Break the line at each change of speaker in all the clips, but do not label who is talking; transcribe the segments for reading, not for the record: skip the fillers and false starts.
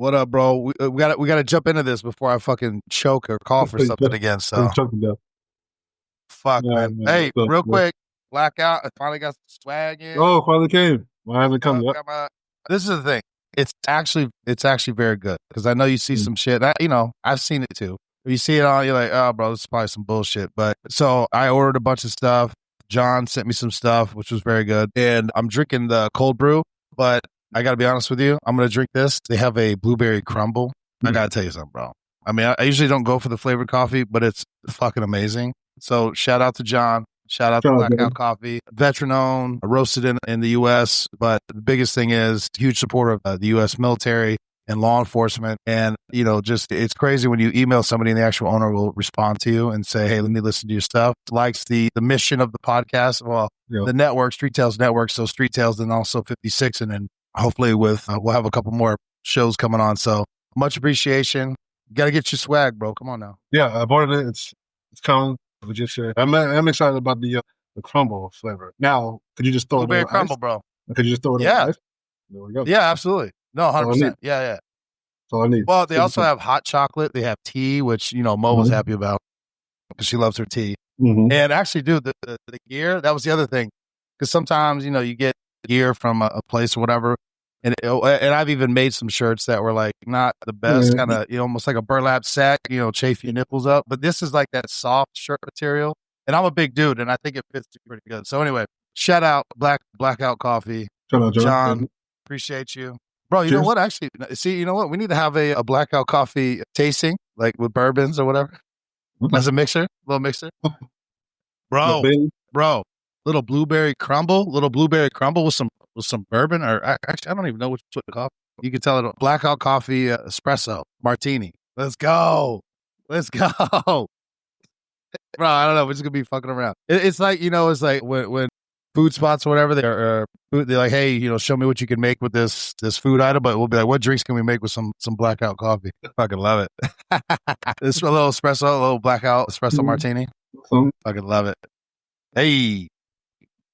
What up, bro? We gotta jump into this before I fucking choke or cough or something again. So fuck, man. Hey, real quick, Blackout. I finally got some swag in.
Oh, finally came. Why haven't come yet?
This is the thing. It's actually very good because I know you see some shit. I've seen it too. You see it on, you're like, oh, bro, this is probably some bullshit. But so I ordered a bunch of stuff. John sent me some stuff, which was very good. And I'm drinking the cold brew, but I got to be honest with you. I'm going to drink this. They have a blueberry crumble. I got to tell you something, bro. I mean, I usually don't go for the flavored coffee, but it's fucking amazing. So shout out to John. Shout out to Blackout Coffee. Veteran owned, roasted in the U.S. But the biggest thing is huge supporter of the U.S. military and law enforcement. And, just it's crazy when you email somebody and the actual owner will respond to you and say, hey, let me listen to your stuff. Likes the mission of the podcast. Well, the network, Street Tales Network. So Street Tales and also 56. And hopefully we'll have a couple more shows coming on. So much appreciation. Got to get your swag, bro. Come on now.
Yeah, I've ordered it. It's coming. I'm excited about the crumble flavor. Now, could you just throw
blueberry
it in
crumble,
ice?
bro?
Could you just throw it in ice? There we go.
Yeah, absolutely. No, 100%. Yeah.
That's all I need.
Well, they also have hot chocolate. They have tea, which, Mo was happy about because she loves her tea.
Mm-hmm.
And actually, dude, the gear, that was the other thing. Because sometimes, you get gear from a place or whatever. And I've even made some shirts that were like not the best, kind of, almost like a burlap sack, chafe your nipples up. But this is like that soft shirt material. And I'm a big dude, and I think it fits pretty good. So anyway, shout out Blackout Coffee.
Shout out,
John. Appreciate you. Bro, you know what? Actually, see, you know what? We need to have a Blackout Coffee tasting, like with bourbons or whatever. As a little mixer. Bro, little blueberry crumble with some bourbon, or actually, I don't even know what to call it. You can tell it Blackout Coffee espresso martini. Let's go. Bro, I don't know. We're just gonna be fucking around. It's like, it's like when food spots or whatever, they're like, hey, show me what you can make with this food item. But we'll be like, what drinks can we make with some Blackout Coffee? Fucking love it. This a little Blackout espresso martini. Fucking love it. Hey,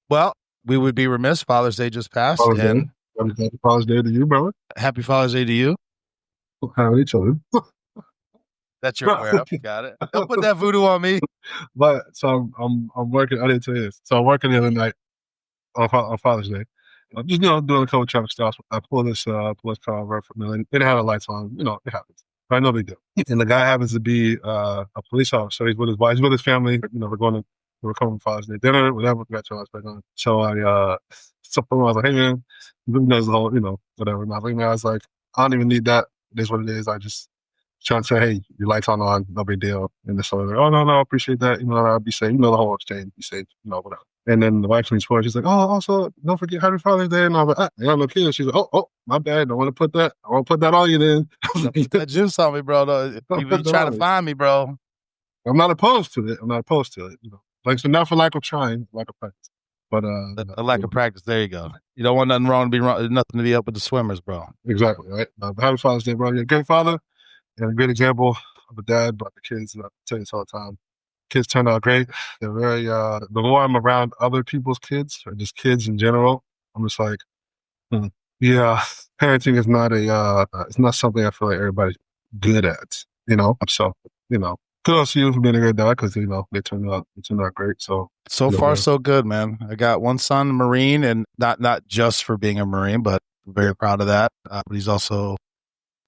well, we would be remiss. Father's Day just passed.
Happy Father's Day to you, brother.
Happy Father's Day to you.
Happy children.
That's your wear up. You got it. Don't put that voodoo on me.
But so I'm working. I didn't tell you this. So I'm working the other night on Father's Day. I'm just doing a couple traffic stops. I pull this car over from me. It didn't have the lights on. It happens. Right, no big deal. And the guy happens to be a police officer. He's with his wife. He's with his family. We're coming from Father's Day dinner, whatever. We got your lights back on. So I was like, hey man, knows the whole, whatever. And I was like, I don't even need that. It is what it is. I just trying to say, hey, your lights on, no big deal. And so like, oh no, I appreciate that. I'll be safe. The whole exchange, be safe. Whatever. And then the wife leans forward. She's like, oh, also don't forget Happy Father's Day. And I was like, I got no kids. She's like, oh, my bad. I want to put that. I want to put that on you then.
That juice on me, bro. You trying to find me, bro.
I'm not opposed to it. Like not for lack of trying, lack of practice. But
a lack of practice. There you go. You don't want nothing wrong to be wrong. Nothing to be up with the swimmers, bro.
Exactly, right? Happy Father's Day, bro. You're a great father and a great example of a dad. But the kids, I tell you this all the time, kids turn out great. They're very. The more I'm around other people's kids or just kids in general, I'm just like, yeah, parenting is not it's not something I feel like everybody's good at. So kudos to you for being a great dad because they turned out great. So
far so good, man. I got one son, Marine, and not just for being a Marine, but very proud of that. But he's also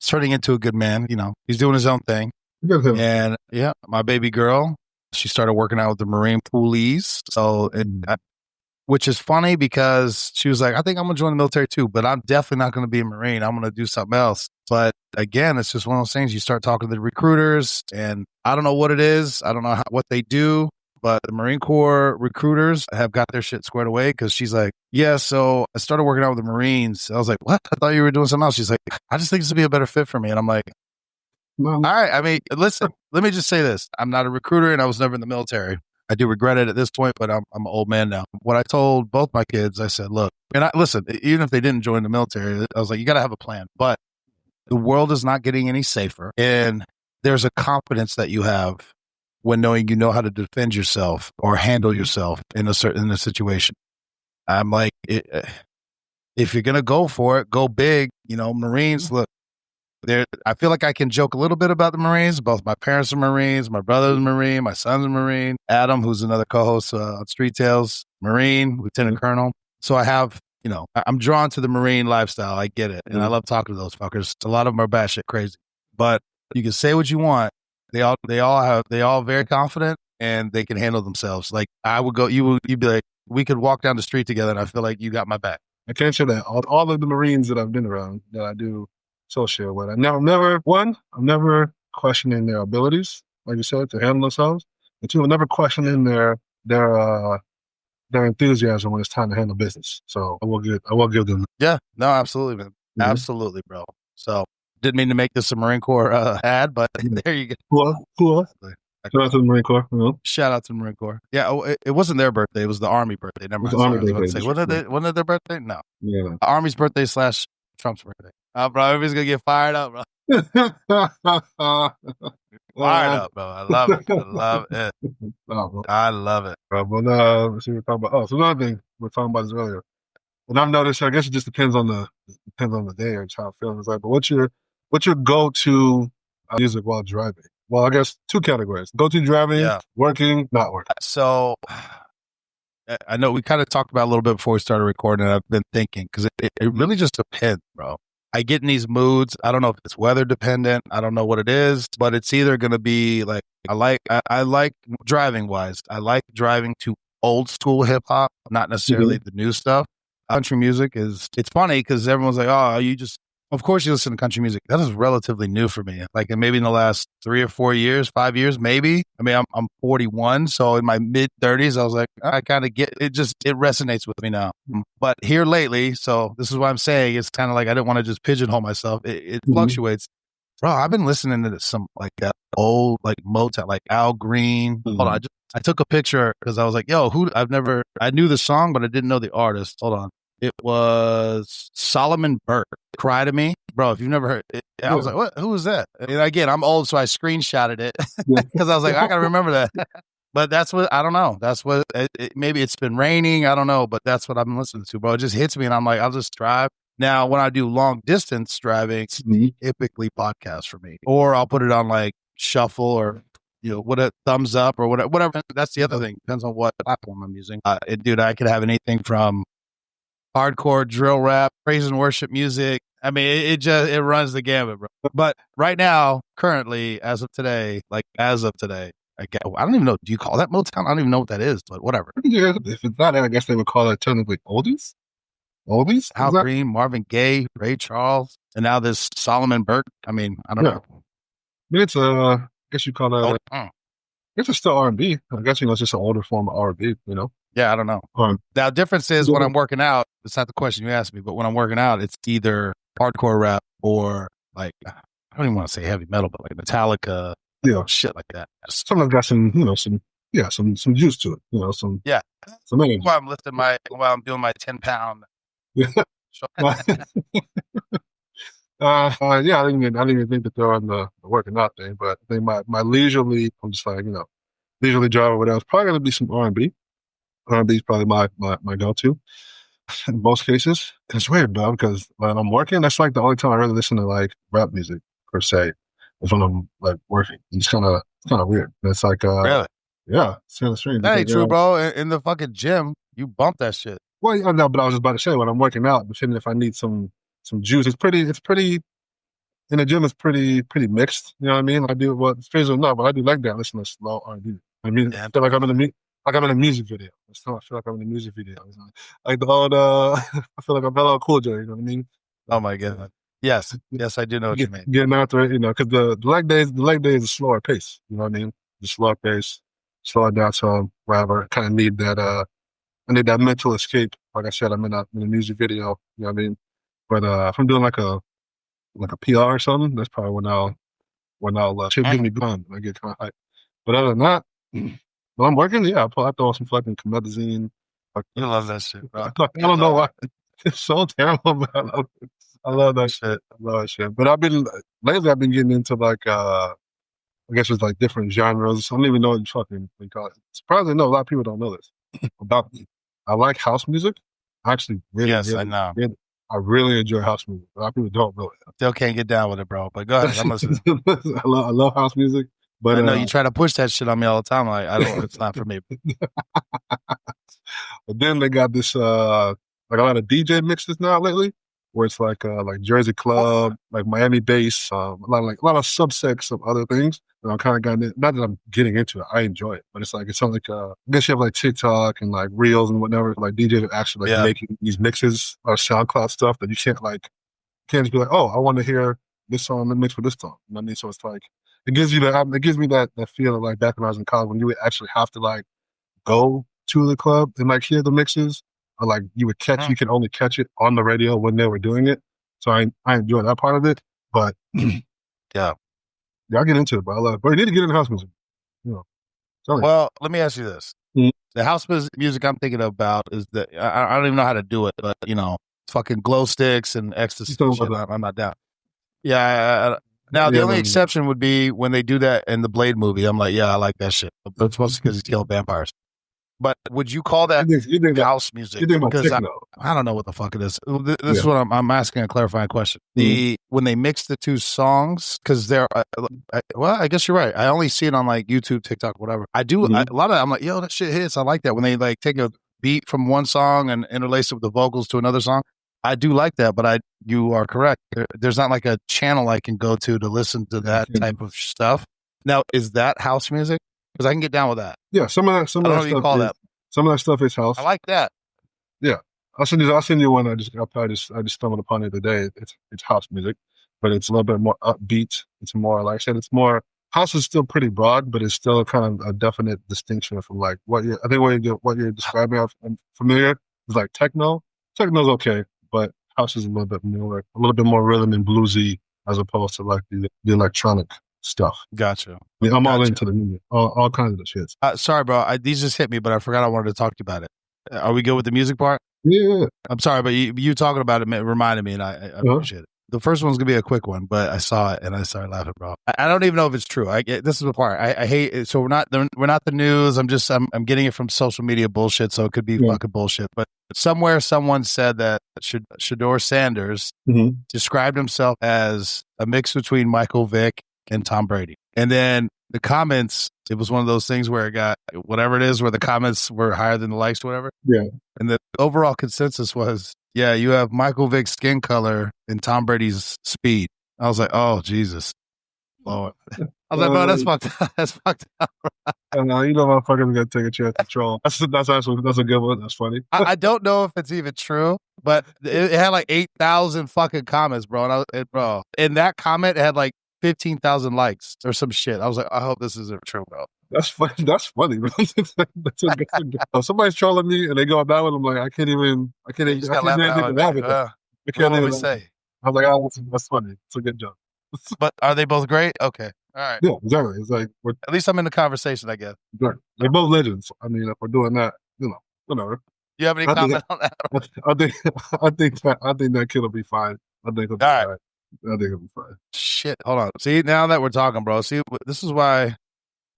turning into a good man. He's doing his own thing. And yeah, my baby girl, she started working out with the Marine poolies. So which is funny because she was like, I think I'm gonna join the military too, but I'm definitely not gonna be a Marine. I'm gonna do something else. But again, it's just one of those things. You start talking to the recruiters, and I don't know what it is. I don't know what they do, but the Marine Corps recruiters have got their shit squared away because she's like, yeah, so I started working out with the Marines. I was like, what? I thought you were doing something else. She's like, I just think this would be a better fit for me. And I'm like, all right. I mean, listen, let me just say this. I'm not a recruiter and I was never in the military. I do regret it at this point, but I'm an old man now. What I told both my kids, I said, look, and listen, even if they didn't join the military, I was like, you got to have a plan. But the world is not getting any safer. And there's a confidence that you have when knowing you know how to defend yourself or handle yourself in a situation. I'm like, if you're going to go for it, go big. Marines, look, I feel like I can joke a little bit about the Marines. Both my parents are Marines, my brother's a Marine, my son's a Marine. Adam, who's another co-host on Street Tales, Marine, Lieutenant Colonel. So I have, I'm drawn to the Marine lifestyle. I get it. And I love talking to those fuckers. A lot of them are batshit crazy. But you can say what you want. They all very confident and they can handle themselves. Like I would go, you'd be like, we could walk down the street together and I feel like you got my back.
I can't say that. All of the Marines that I've been around that I do associate with, I'm never questioning their abilities, like you said, to handle themselves. And two, I'm never questioning their enthusiasm when it's time to handle business. So I will give them.
Yeah, no, absolutely, man. Mm-hmm. Absolutely, bro. So didn't mean to make this a Marine Corps ad, but there you go.
Cool. Shout out to the Marine Corps.
Shout out to the Marine Corps. Yeah, it wasn't their birthday. It was the Army birthday. Never mind. Wasn't it their birthday? No.
Yeah.
The Army's birthday / Trump's birthday. Bro, everybody's going to get fired up, bro. Fired up, bro. I love it. I love it.
Well, let's see what we're talking about. So another thing we were talking about this earlier. And I've noticed, I guess it just depends on the day or how feeling is like. But what's your go-to music while driving? Well, I guess 2 categories: go-to driving, working, not working.
So I know we kind of talked about a little bit before we started recording, and I've been thinking because it really just depends, bro. I get in these moods. I don't know if it's weather dependent. I don't know what it is, but it's either going to be like I like driving wise. I like driving to old school hip hop, not necessarily the new stuff. Country music it's funny because everyone's like, oh, of course you listen to country music. That is relatively new for me. Like maybe in the last 3 or 4 years, 5 years, maybe. I mean, I'm 41. So in my mid 30s, I was like, I kind of get it. It resonates with me now. But here lately, so this is what I'm saying. It's kind of like, I didn't want to just pigeonhole myself. It fluctuates. Bro, I've been listening to some like that old, like Motown, like Al Green. Hold on. I took a picture because I was like, yo, I knew the song, but I didn't know the artist. Hold on. It was Solomon Burke. Cry to Me. Bro, if you've never heard it, I was like, what? Who was that? And again, I'm old, so I screenshotted it because I was like, I got to remember that. But that's what, I don't know. That's what, maybe it's been raining. I don't know, but that's what I've been listening to, bro. It just hits me and I'm like, I'll just drive. Now, when I do long distance driving, it's typically podcast for me. Or I'll put it on like shuffle or, what a thumbs up or whatever. That's the other thing. Depends on what platform I'm using. Dude, I could have anything from hardcore drill rap, praise and worship music. I mean, it runs the gamut, bro. But right now, currently, as of today, I don't even know. Do you call that Motown? I don't even know what that is, but whatever.
Yeah, if it's not that, I guess they would call it technically oldies. Oldies?
Al Green, Marvin Gaye, Ray Charles, and now this Solomon Burke. I mean, I don't know.
I mean, it's I guess you call it. I guess it's still R&B. I guess it's just an older form of R&B.
Yeah, I don't know. Now, difference is when I'm working out, it's not the question you asked me, but when I'm working out, it's either hardcore rap or like, I don't even want to say heavy metal, but like Metallica, shit like that.
Something got some juice to it, some energy.
While I'm doing my 10-pound.
I didn't even think to throw in the working out thing, but I think my leisurely, I'm just like, leisurely drive or whatever, it's probably going to be some R&B. R&B is probably my go-to in most cases. It's weird, though, because when I'm working, that's like the only time I really listen to like rap music per se. Is when I'm like working. It's kind of weird. It's like
really,
yeah, it's kind of strange.
That ain't true, bro. In the fucking gym, you bump that shit.
Well, yeah, no, but I was just about to say when I'm working out, depending if I need some juice, it's pretty. In the gym, it's pretty mixed. You know what I mean? I do it's crazy or not, but I do like that. Listen to slow R&B. I mean, I feel like I'm in a music video. I feel like I'm in a music video. Like the old, I feel like I'm LL Cool J. You know what I mean?
Oh my god. Yes, I do know what you mean.
Getting after it, because the leg day is a slower pace. You know what I mean? The slower pace, slow it down. So whatever, kind of need that. I need that mental escape. Like I said, I'm in a music video. You know what I mean? But if I'm doing like a PR or something, that's probably when I'll give me gun. I get kind of hyped. But other than that, when I'm working, I throw some fucking comedazine.
You love that shit, bro.
I don't know why. It's so terrible, but I love that shit. But lately I've been getting into like I guess it's like different genres. I don't even know what you fucking call it. Surprisingly, no, a lot of people don't know this about me. I like house music. I actually really,
I know.
I really enjoy house music. A lot of people don't really.
Still can't get down with it, bro. But go ahead. I'm listening.
I love house music, but
I know you try to push that shit on me all the time. Like, I don't. It's not for me.
But then they got this like a lot of DJ mixes now lately, where it's like Jersey Club, like Miami bass, a lot of subsets of other things. And I'm kind of gotten it. Not that I'm getting into it, I enjoy it, but it's like it's like I guess you have like TikTok and like Reels and whatever, like DJs are actually like making these mixes or SoundCloud stuff that you can't just be like, oh, I want to hear this song and mix with this song. You know what I mean? So it's like it gives me that feeling like back when I was in college when you would actually have to like go to the club and like hear the mixes, or like you can only catch it on the radio when they were doing it. So I enjoy that part of it. But
yeah,
I get into it, but I love it. But you need to get into house music. You know.
Well, let me ask you this. The house music I'm thinking about is that I don't even know how to do it, but you know, fucking glow sticks and ecstasy shit. I'm not down. Yeah. Now the only exception would be when they do that in the Blade movie. I'm like, yeah, I like that shit. But it's mostly because he's killing vampires. But would you call that you think house music? Because I don't know what the fuck it is. This is what I'm asking a clarifying question. When they mix the two songs, because they're well, I guess you're right. I only see it on like YouTube, TikTok, whatever. I do a lot of it. I'm like, yo, that shit hits. I like that when they like take a beat from one song and interlace it with the vocals to another song. I do like that, but you are correct. There's not like a channel I can go to listen to that type of stuff. Now, is that house music? Because I can get down with that.
Yeah, some of that stuff is house.
I like that.
Yeah, I'll send you one. I just stumbled upon it today. It's house music, but it's a little bit more upbeat. It's more, like I said, it's more. House is still pretty broad, but it's still kind of a definite distinction from like what you're describing. I'm familiar with like techno. Techno's okay, but house is a little bit more rhythm and bluesy as opposed to like the electronic stuff.
Gotcha.
I mean, I'm all into the music, all kinds of the shit.
Sorry, bro. These just hit me, but I forgot I wanted to talk to you about it. Are we good with the music part?
Yeah.
I'm sorry, but you talking about it reminded me, and I appreciate it. The first one's gonna be a quick one, but I saw it and I started laughing, bro. I don't even know if it's true. This is the part I hate. It. So we're not the news. I'm getting it from social media bullshit. So it could be fucking bullshit. But somewhere someone said that Shedeur Sanders described himself as a mix between Michael Vick and Tom Brady. And then the comments, it was one of those things where it got whatever it is, where the comments were higher than the likes, whatever.
Yeah.
And the overall consensus was, yeah, you have Michael Vick's skin color and Tom Brady's speed. I was like, oh, Jesus. Lord. I was like, bro, that's fucked up. That's fucked up.
You know, motherfuckers got to take a chance to troll. That's a good one. That's funny.
I don't know if it's even true, but it had like 8,000 fucking comments, bro. And in that comment, it had like 15,000 likes or some shit. I was like, I hope this isn't true, bro.
That's funny, bro. Somebody's trolling me and they go down with them like, I can't even laugh at that. I can't even say. I was like, oh, that's funny. It's a good joke.
But are they both great? Okay. All right.
Yeah, exactly. It's like
at least I'm in the conversation, I guess.
Exactly. They're both legends. I mean, if we're doing that, whatever.
You have any comment on that?
I think that kid will be fine. I think it'll be fine. I think it'll be fine.
Shit. Hold on. See, now that we're talking, bro. See, this is why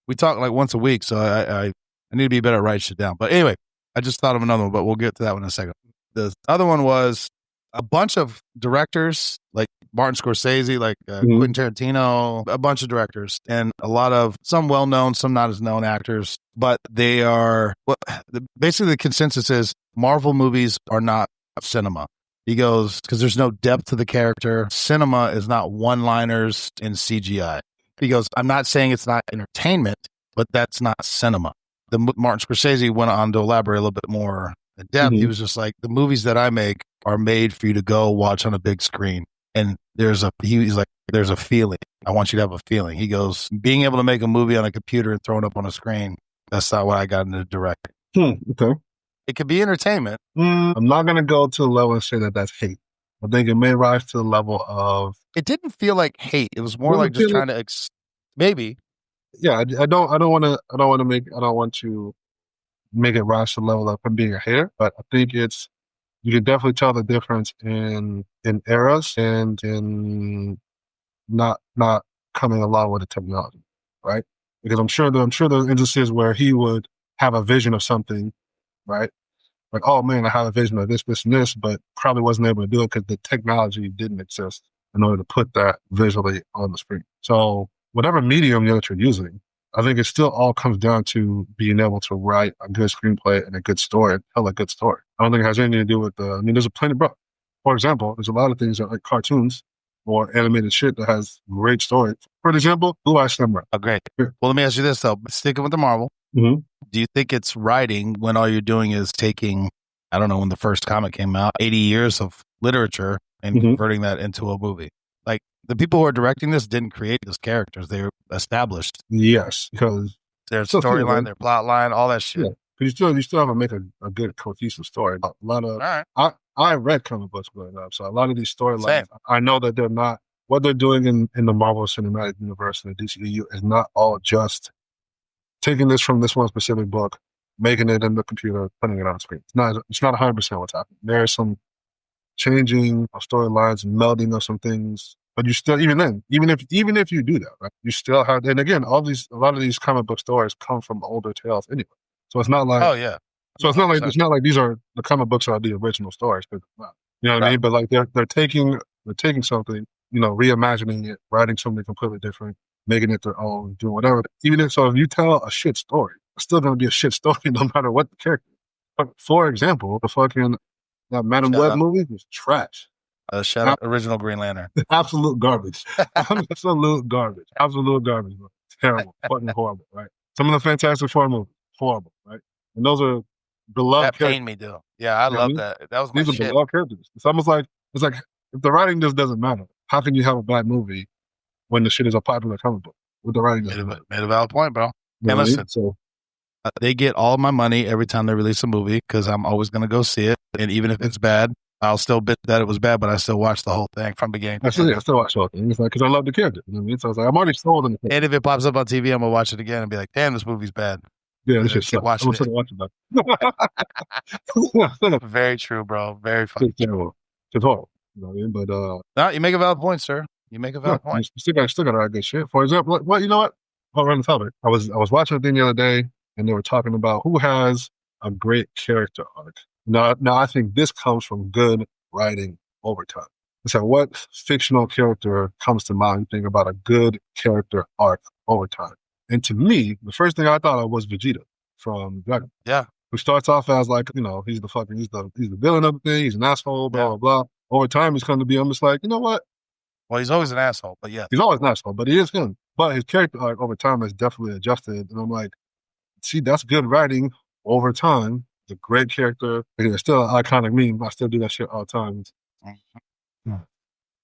we talk like once a week. So I need to be better at writing shit down. But anyway, I just thought of another one, but we'll get to that one in a second. The other one was a bunch of directors like Martin Scorsese, like Quentin Tarantino, a bunch of directors, and a lot of some well-known, some not as known actors. But they are basically the consensus is Marvel movies are not cinema. He goes, because there's no depth to the character. Cinema is not one-liners and CGI. He goes, I'm not saying it's not entertainment, but that's not cinema. The Martin Scorsese went on to elaborate a little bit more in depth. He was just like, the movies that I make are made for you to go watch on a big screen. And he's like, there's a feeling. I want you to have a feeling. He goes, being able to make a movie on a computer and throw it up on a screen, that's not what I got into directing.
Okay.
It could be entertainment.
I'm not going to go to the level and say that that's hate. I think it may rise to the level of...
It didn't feel like hate. It was more like just trying to... maybe.
Yeah, I don't want to make it rise to the level of being a hater, but I think you can definitely tell the difference in eras and in not coming along with the technology, right? Because I'm sure there are instances where he would have a vision of something, right? like, oh man, I have a vision of this, this, and this, but probably wasn't able to do it because the technology didn't exist in order to put that visually on the screen. So whatever medium that you're using, I think it still all comes down to being able to write a good screenplay and a good story, and tell a good story. I don't think it has anything to do with there's a plenty, bro. For example, there's a lot of things that like cartoons or animated shit that has great story. For example, Blue Eye Samurai.
Oh, great. Well, let me ask you this, though. Sticking with the Marvel, do you think it's writing when all you're doing is taking, I don't know, when the first comic came out, 80 years of literature and converting that into a movie? Like, the people who are directing this didn't create these characters. They were established.
Yes, because
their storyline, their plot line, all that shit.
Yeah, you still have to make a good cohesive story. A lot of I read comic books growing up, so a lot of these storylines, I know that they're not what they're doing in the Marvel Cinematic Universe and the DCEU is not all just taking this from this one specific book, making it in the computer, putting it on screen. It's not 100% what's happening. There's some changing of storylines and melding of some things. But you still, even if you do that, right, you still have, and again, a lot of these comic book stories come from older tales anyway. So it's not like, so it's not like these are the comic books are the original stories, you know what I mean? But like they're taking something, reimagining it, writing something completely different, making it their own, doing whatever. If you tell a shit story, it's still going to be a shit story no matter what the character is. But for example, the fucking that Madam Web movie was trash.
Shout out original Green Lantern.
Absolute garbage. Absolute garbage. Absolute garbage. Bro. Terrible. Fucking horrible, right? Some of the Fantastic Four movies, horrible, right? And those are beloved
characters. That pained me, dude. Yeah, I love that. That was my shit. These are beloved characters. It's almost like, if
the writing just doesn't matter, how can you have a bad movie when the shit is a popular comic book? With the writing doesn't matter.
Made a valid point, bro. And listen, they get all of my money every time they release a movie because I'm always going to go see it. And even if it's bad, I'll still bitch that it was bad, but I still watch the whole thing from beginning.
I still watch the whole thing. It's like, because I love the character. You know what I mean? So I was like, I'm already sold in the character.
And if it pops up on TV, I'm going to watch it again and be like, damn, this movie's bad.
Yeah, this shit's watching
it. Very true, bro. Very funny.
It's terrible. It's horrible. You know what I mean? But,
no, you make a valid point, sir. You make a valid point.
You still got good shit. For example, you know what? I'll run the topic. I was watching a thing the other day, and they were talking about who has a great character arc. Now, I think this comes from good writing over time. So what fictional character comes to mind? Think about a good character arc over time. And to me, the first thing I thought of was Vegeta from Dragon.
Yeah.
Who starts off as like, he's the villain of the thing. He's an asshole, blah, blah, blah. Over time, he's going to be almost like, you know what?
Well, he's always an asshole, but yeah.
He's always an asshole, but he is him. But his character arc over time has definitely adjusted. And I'm like, see, that's good writing over time. It's a great character. It's still an iconic meme. I still do that shit all the time.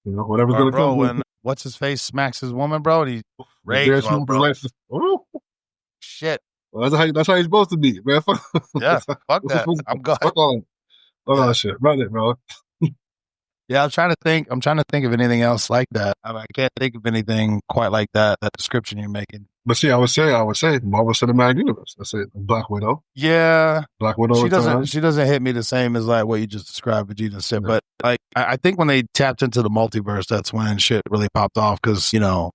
Whatever's going to come.
When what's his face smacks his woman, bro, and he rages, bro. Shit.
Well, that's how he's supposed to be, man.
Yeah, fuck that. I'm gone.
Fuck all that shit. Run it, bro.
Yeah, I'm trying to think of anything else like that. I can't think of anything quite like that description you're making.
But see, I would say Marvel Cinematic Universe. That's it. Black Widow.
Yeah.
Black Widow.
She doesn't hit me the same as like what you just described, Vegeta said. Yeah. But like I think when they tapped into the multiverse, that's when shit really popped off because the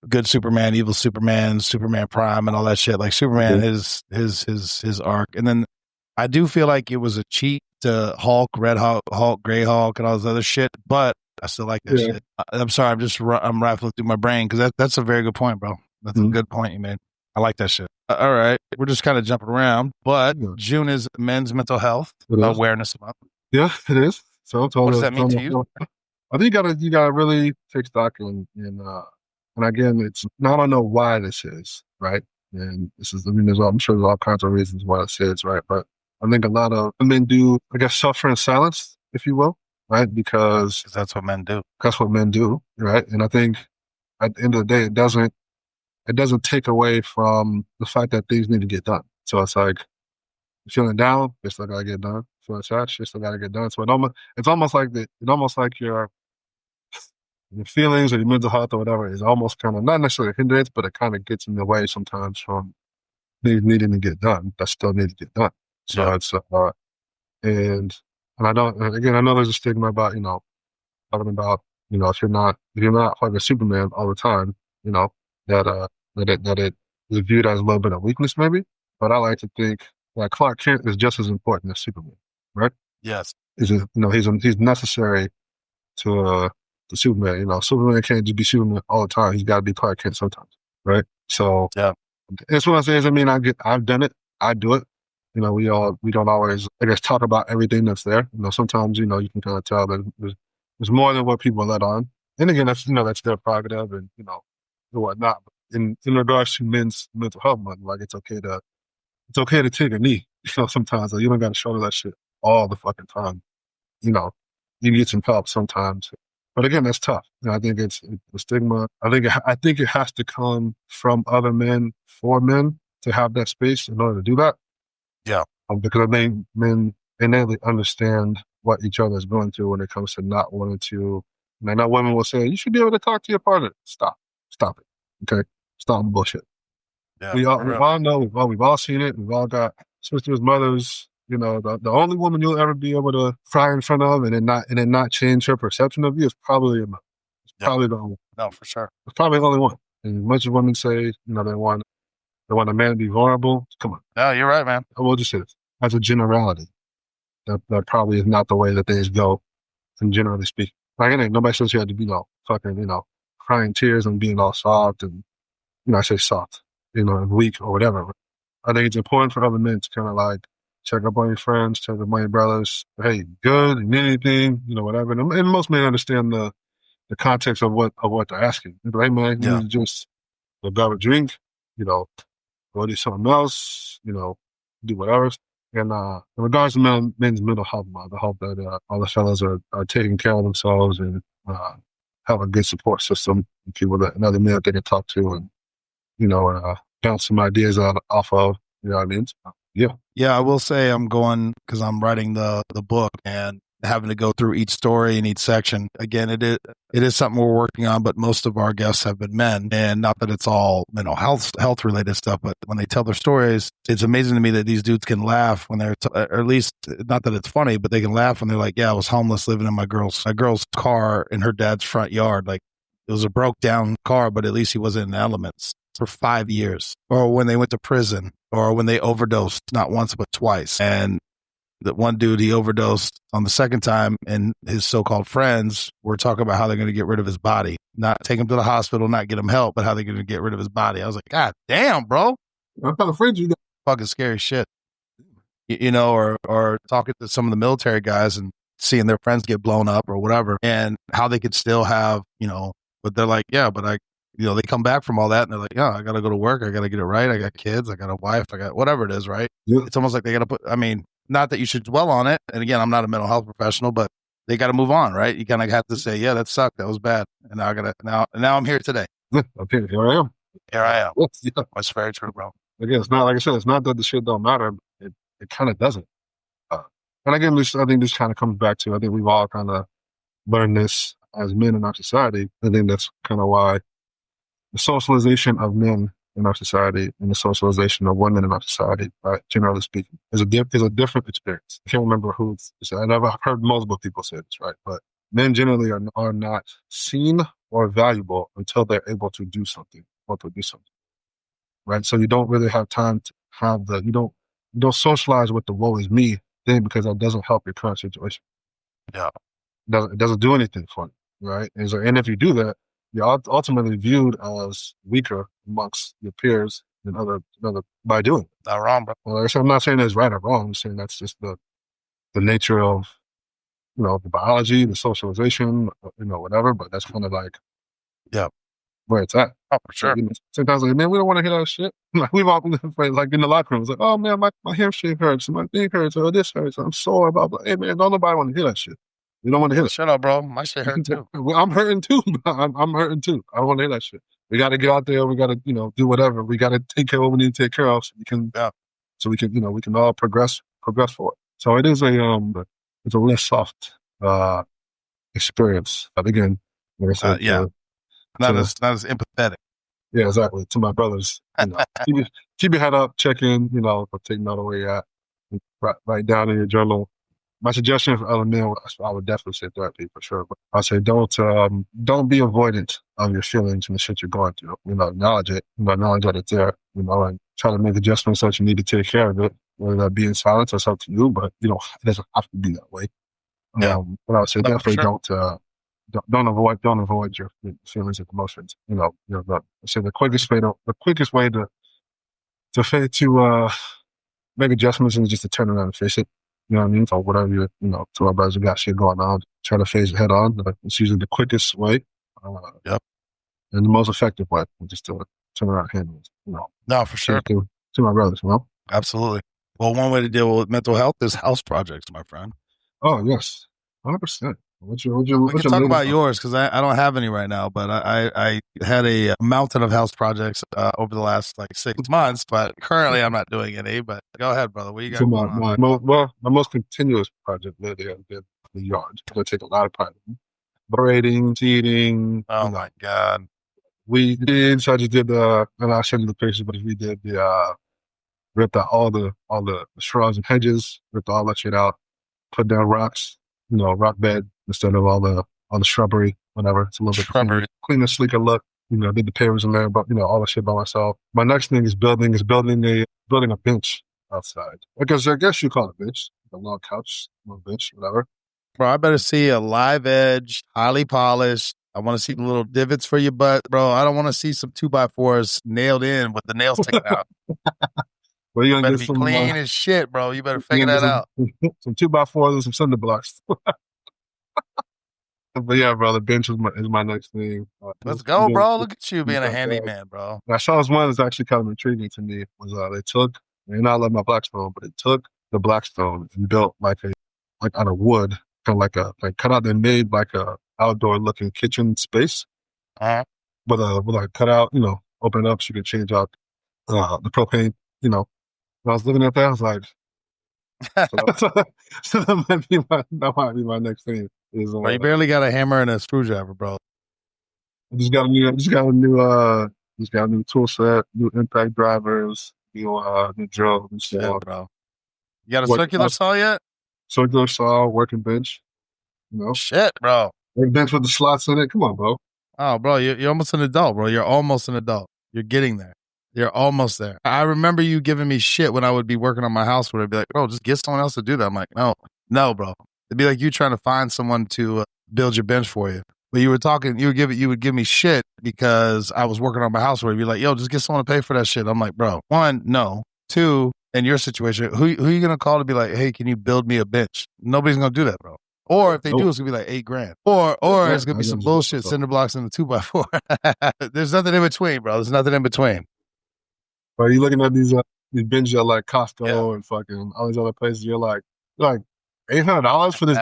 good Superman, evil Superman, Superman Prime, and all that shit. Like Superman, his arc, and then I do feel like it was a cheat to Hulk, Red Hulk, Gray Hulk, and all this other shit, but I still like that shit. I'm sorry, I'm rifling through my brain because that's a very good point, bro. That's a good point you made. I like that shit. All right, we're just kind of jumping around, but June is Men's Mental Health Awareness Month.
Yeah, it is. So
what does that mean to you?
I think you gotta really take stock in and again, I don't know why this is, right? And I'm sure there's all kinds of reasons why this is, right? But I think a lot of men do, I guess, suffer in silence, if you will, right? Because
that's what men do.
That's what men do, right? And I think at the end of the day, it doesn't take away from the fact that things need to get done. So it's like, you're feeling down, you still gotta get done. Feeling sad, you still gotta get done. So it's almost like your feelings or your mental health or whatever is almost kind of not necessarily a hindrance, but it kind of gets in the way sometimes from things needing to get done that still need to get done. So it's and I know there's a stigma about talking about if you're not like a Superman all the time, that it is viewed as a little bit of weakness maybe. But I like to think like Clark Kent is just as important as Superman, right?
Yes.
He's necessary to Superman. Superman can't just be Superman all the time. He's got to be Clark Kent sometimes, right? So
yeah,
that's what I'm saying. I mean, I've done it. I do it. We don't always, I guess, talk about everything that's there. Sometimes, you can kind of tell that there's more than what people let on. And again, that's their prerogative and, and whatnot. But in regards to men's mental health month, like it's okay to take a knee. Sometimes like, you don't got to shoulder that shit all the fucking time. You need some help sometimes. But again, that's tough. I think it's the stigma. I think it has to come from other men for men to have that space in order to do that.
Yeah.
Because I think men innately understand what each other is going through when it comes to not wanting to. And I know women will say, you should be able to talk to your partner. Stop it. Okay? Stop the bullshit.
Yeah,
we all know, we've all seen it. We've all got sisters, mothers. The only woman you'll ever be able to cry in front of and then not change her perception of you is probably your mother. It's probably the only one.
No, for sure.
It's probably the only one. And as much as women say, they want a man to be vulnerable. Come on.
No, you're right, man.
I will just say this. As a generality, that probably is not the way that things go, and generally speaking. Like, it ain't nobody says you had to be fucking, crying tears and being all soft and, I say soft, and weak or whatever. I think it's important for other men to kind of like check up on your friends, check up on your brothers. Hey, good, and anything, whatever. And most men understand the context of what they're asking. Hey, man, you need to just grab a drink, go do something else, do whatever. And in regards to men's mental health month, I hope that all the fellas are taking care of themselves and have a good support system, people that another men that they can talk to and, bounce some ideas off of, you know what I mean? So, yeah.
Yeah, I will say I'm going, because I'm writing the book and having to go through each story and each section. Again, it is something we're working on, but most of our guests have been men, and not that it's all mental health related stuff, but when they tell their stories, it's amazing to me that these dudes can laugh when they're, or at least not that it's funny, but they can laugh when they're like, yeah, I was homeless living in my girl's car in her dad's front yard. Like, it was a broke down car, but at least he wasn't in the elements for 5 years. Or when they went to prison, or when they overdosed, not once, but twice. And that one dude, he overdosed on the second time, and his so-called friends were talking about how they're going to get rid of his body, not take him to the hospital, not get him help, but how they're going to get rid of his body. I was like, God damn, bro.
What kind of friends you got?
Fucking scary shit. Or talking to some of the military guys and seeing their friends get blown up or whatever, and how they could still have, but they're like, yeah, but they come back from all that and they're like, yeah, I got to go to work. I got to get it right. I got kids. I got a wife. I got whatever it is, right? Yeah. It's almost like they got to put, not that you should dwell on it. And again, I'm not a mental health professional, but they got to move on, right? You kind of have to say, yeah, that sucked. That was bad. And now I'm here today.
Okay, here I am.
Yeah. That's very true, bro.
Again, it's not, like I said, it's not that the shit don't matter. It kind of doesn't. And again, I think this kind of comes back to, I think we've all kind of learned this as men in our society. I think that's kind of why the socialization of men in our society and the socialization of women in our society, right, generally speaking, is a different experience. I can't remember who said it. I've heard multiple people say this, right? But men generally are not seen or valuable until they're able to do something or produce something, right? So you don't really have time to have you don't socialize with the woe is me thing, because that doesn't help your current situation.
Yeah.
It doesn't do anything for you, right? And if you do that, you're ultimately viewed as weaker amongst your peers and other by doing it.
Not wrong, bro.
Well, like I said, I'm not saying that's right or wrong. I'm saying that's just the nature of, the biology, the socialization, whatever. But that's kind of like,
yeah,
where it's at.
Oh, for sure.
Sometimes, like, man, we don't want to hear that shit. Like, we've all like in the locker room. It's like, oh man, my hamstring hurts, my thing hurts, or this hurts. I'm sore about. Hey man, don't nobody want to hear that shit. You don't want to hear it.
Shut up, bro. My shit hurt too.
I'm hurting too. I'm hurting too. I don't want to hear that shit. We got to get out there. We got to, do whatever. We got to take care of what we need to take care of, so we can, we can all progress forward. So it is it's a less soft experience. But again, like I said,
not as empathetic.
Yeah, exactly. To my brothers, keep your head up, check in, take note of where you're at, write down in your journal, my suggestion for other men, I would definitely say therapy for sure. But I say don't be avoidant of your feelings and the shit you're going through. Acknowledge it. Acknowledge that it's there. And try to make adjustments that you need to take care of it. Whether that be in silence, that's up to you. But it doesn't have to be that way.
Yeah.
But I would say definitely
sure.
don't avoid your feelings and emotions. I say the quickest way to make adjustments is just to turn around and face it. You know what I mean? So whatever to our brothers who got shit going on, try to face it head on. It's usually the quickest way.
Yep.
And the most effective way, just to turn around and handle it.
No, for sure.
To my brothers,
Absolutely. Well, one way to deal with mental health is house projects, my friend.
Oh yes, 100%. We
can talk about yours because I don't have any right now, but I had a mountain of house projects over the last 6 months, but currently I'm not doing any. But go ahead, brother. What you got going on?
My most continuous project literally has been the yard. I take a lot of pride in it. Braiding, seeding.
Oh my God.
So I just did and I'll send you the pictures, but we did ripped out all the shrubs and hedges, ripped all that shit out, put down rocks, rock bed instead of all the shrubbery, whatever. It's a little bit cleaner, sleeker look. Did the pavers in there, but all the shit by myself. My next thing is building a bench outside. I guess you call it a bench, a long couch, little bench, whatever.
Bro, I better see a live edge, highly polished. I want to see the little divots for your butt, bro. I don't want to see some 2x4s nailed in with the nails taken out.
Well, you're
gonna be clean as shit, bro. You better figure that out.
Some 2x4s and some cinder blocks. But yeah, bro, the bench is my next thing.
Let's go, bro. Look at you being a handyman, bro.
I saw this one that's actually kind of intriguing to me. Was I love my Blackstone, but it took the Blackstone and built like out of wood, kind of like cut out and made like a outdoor looking kitchen space.
Uh-huh.
With a cutout, open it up so you can change out the propane. When I was looking at that, I was like, so that might be my next thing.
Bro, you barely got a hammer and a screwdriver, bro.
I just got a new tool set, new impact drivers, new drill and stuff.
Shit, bro. You got a circular saw yet?
Circular saw, working bench.
Shit, bro.
Working bench with the slots in it. Come on, bro.
Oh, bro, you're almost an adult, bro. You're almost an adult. You're getting there. You're almost there. I remember you giving me shit when I would be working on my house where I'd be like, bro, just get someone else to do that. I'm like, no, bro. It'd be like you trying to find someone to build your bench for you. But you would give me shit because I was working on my house where you'd be like, yo, just get someone to pay for that shit. I'm like, bro, one, no. Two, in your situation, who are you going to call to be like, hey, can you build me a bench? Nobody's going to do that, bro. Or if they do, it's going to be like $8,000. Or it's going to be some bullshit cinder blocks in the 2x4. There's nothing in between, bro. There's nothing in between.
Are you looking at these benches at like Costco and fucking all these other places? You're like $800 for this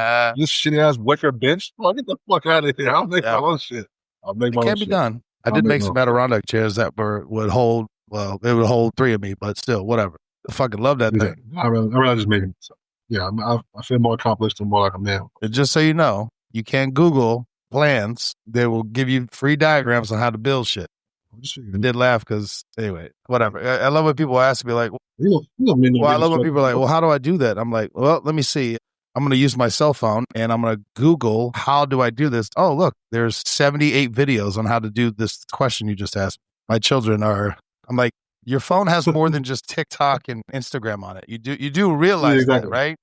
shitty ass wicker bench? Oh, get the fuck out of here! I'll make my own shit. It can't
be done. I did make some Adirondack chairs that would hold. Well, it would hold 3 of me, but still, whatever. I fucking love that thing.
I rather just make it. So, yeah, I feel more accomplished and more like a man.
And just so you know, you can Google plans. They will give you free diagrams on how to build shit. I did laugh because, anyway, whatever. I love when people ask me, like, I love when people are like, well, how do I do that? I'm like, well, let me see. I'm going to use my cell phone and I'm going to Google, how do I do this? Oh, look, there's 78 videos on how to do this question you just asked. My children I'm like, your phone has more than just TikTok and Instagram on it. You do realize that, right?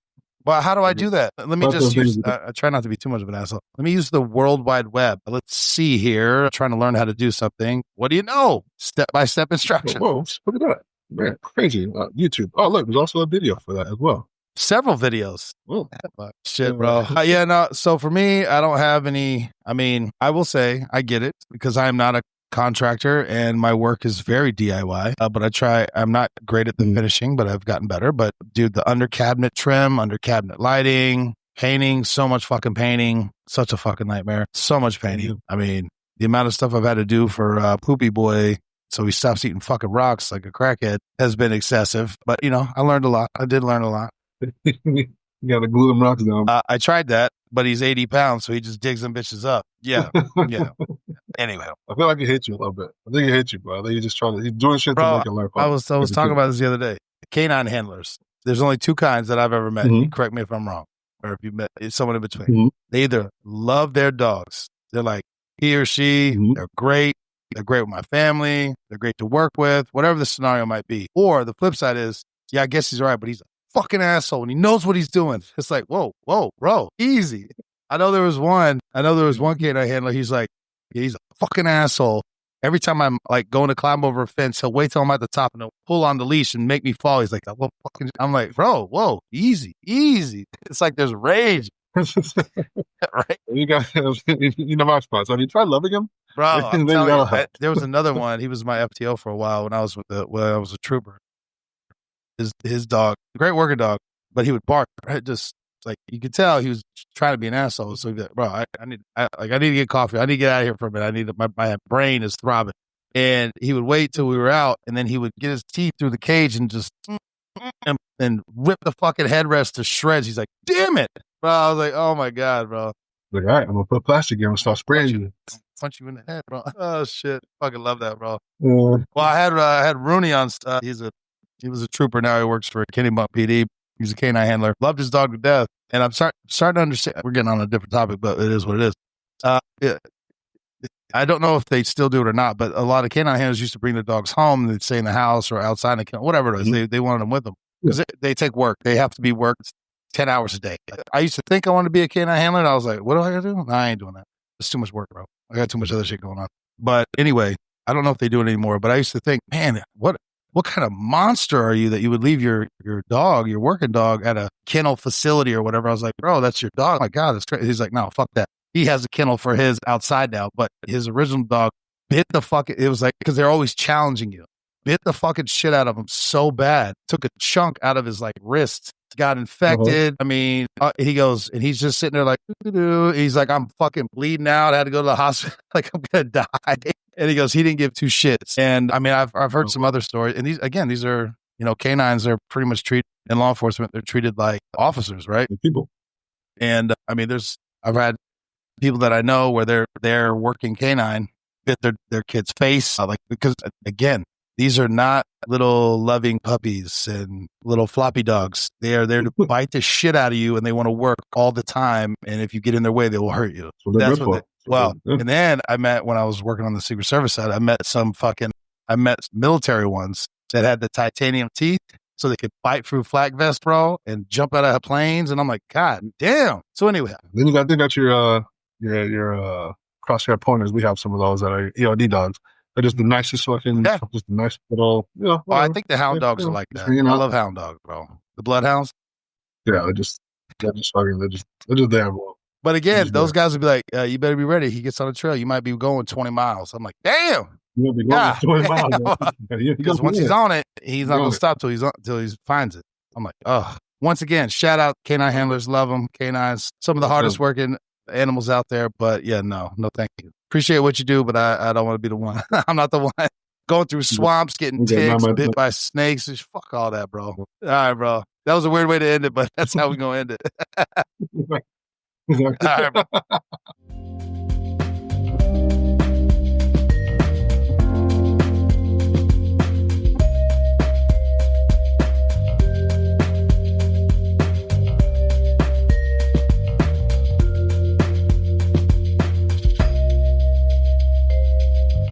Well, how do I do that? Let me just use, I try not to be too much of an asshole. Let me use the World Wide Web. Let's see here. I'm trying to learn how to do something. What do you know? Step-by-step instructions.
Whoa, look at that. Man, crazy. YouTube. Oh, look, there's also a video for that as well.
Several videos. Oh, shit, bro. So for me, I don't have any. I mean, I will say I get it because I am not a contractor and my work is very DIY, but I try. I'm not great at the finishing, but I've gotten better. But dude, the under cabinet trim, under cabinet lighting, painting, so much fucking painting, such a fucking nightmare. So much painting. I mean, the amount of stuff I've had to do for Poopy Boy so he stops eating fucking rocks like a crackhead has been excessive. But I learned a lot. I did learn a lot.
You gotta glue them rocks down.
I tried that, but he's 80 pounds, so he just digs them bitches up. Yeah. Anyway,
I feel like he hit you a little bit. I think he hit you, bro. I think he's just he's doing shit to make it learn.
I was talking about this the other day. Canine handlers. There's only 2 kinds that I've ever met. Mm-hmm. Correct me if I'm wrong. or if you met someone in between,
Mhm.
they either love their dogs. They're like, he or she,
Mhm.
they're great. They're great with my family. They're great to work with, whatever the scenario might be. Or the flip side is, yeah, I guess he's all right, but he's a fucking asshole and he knows what he's doing. It's like, whoa, bro, easy. I know there was one canine handler. He's like, he's a fucking asshole. Every time I'm like going to climb over a fence, he'll wait till I'm at the top and he'll pull on the leash and make me fall. He's like, well, fucking, I'm like, bro, whoa, easy. It's like there's rage. Right?
You got you know my response. Have you tried loving him?
Bro, I'm
Maybe
telling
that'll
you,
help.
there was another one. He was my FTO for a while when I was a trooper. His dog, great working dog, but he would bark. Right? Just like you could tell, he was trying to be an asshole. So he'd be like, bro, I need to get coffee. I need to get out of here for a minute. My brain is throbbing. And he would wait till we were out, and then he would get his teeth through the cage and just and rip the fucking headrest to shreds. He's like, damn it, bro. I was like, oh my god, bro.
Like, all right, I'm gonna put plastic in and start spraying you.
Punch you in the head, bro. Oh shit, fucking love that, bro.
Well,
I had Rooney on. He was a trooper. Now he works for Kennebunk PD. He's a canine handler. Loved his dog to death. And I'm starting to understand. We're getting on a different topic, but it is what it is. Yeah, I don't know if they still do it or not, but a lot of canine handlers used to bring their dogs home. They'd stay in the house or outside, the kennel, whatever it is.
Mm-hmm.
They wanted them with them because they take work. They have to be worked 10 hours a day. I used to think I wanted to be a canine handler, and I was like, what do I got to do? No, I ain't doing that. It's too much work, bro. I got too much other shit going on. But anyway, I don't know if they do it anymore, but I used to think, man, what kind of monster are you that you would leave your dog, your working dog, at a kennel facility or whatever? I was like, bro, that's your dog. Oh my God, that's crazy. He's like, no, fuck that. He has a kennel for his outside now, but his original dog bit the fucking, it was like, because they're always challenging you, bit the fucking shit out of him so bad, took a chunk out of his like wrist, got infected. I mean, he goes, and he's just sitting there like, he's like, I'm fucking bleeding out. I had to go to the hospital. Like, I'm going to die. And he goes, he didn't give two shits. And I mean, I've heard some other stories. And these are, canines are pretty much treated in law enforcement. They're treated like officers, right?
People.
And I mean, I've had people that I know where they're working canine bit their kid's face. Because again, these are not little loving puppies and little floppy dogs. They are there to bite the shit out of you, and they want to work all the time. And if you get in their way, they will hurt you. That's what and then when I was working on the Secret Service side, I met military ones that had the titanium teeth so they could bite through flak vest, bro, and jump out of planes. And I'm like, God damn. So anyway.
Then you got your crosshair pointers. We have some of those that are EOD dogs. They're just the nicest looking, just the nice little,
I think the hound dogs are like that. I love hound dogs, bro. The bloodhounds.
Yeah, they're just there, bro.
But again, those guys would be like, you better be ready. He gets on the trail. You might be going 20 miles. I'm like, damn.
You'll be going 20 miles.
Because once he's on it, he's not going to stop till he finds it. I'm like, oh. Once again, shout out canine handlers. Love them. Canines, some of the hardest working animals out there. But yeah, no, thank you. Appreciate what you do, but I don't want to be the one. I'm not the one going through swamps, getting ticks, bit by snakes. Just fuck all that, bro. All right, bro. That was a weird way to end it, but that's how we're going to end it. All right, bro.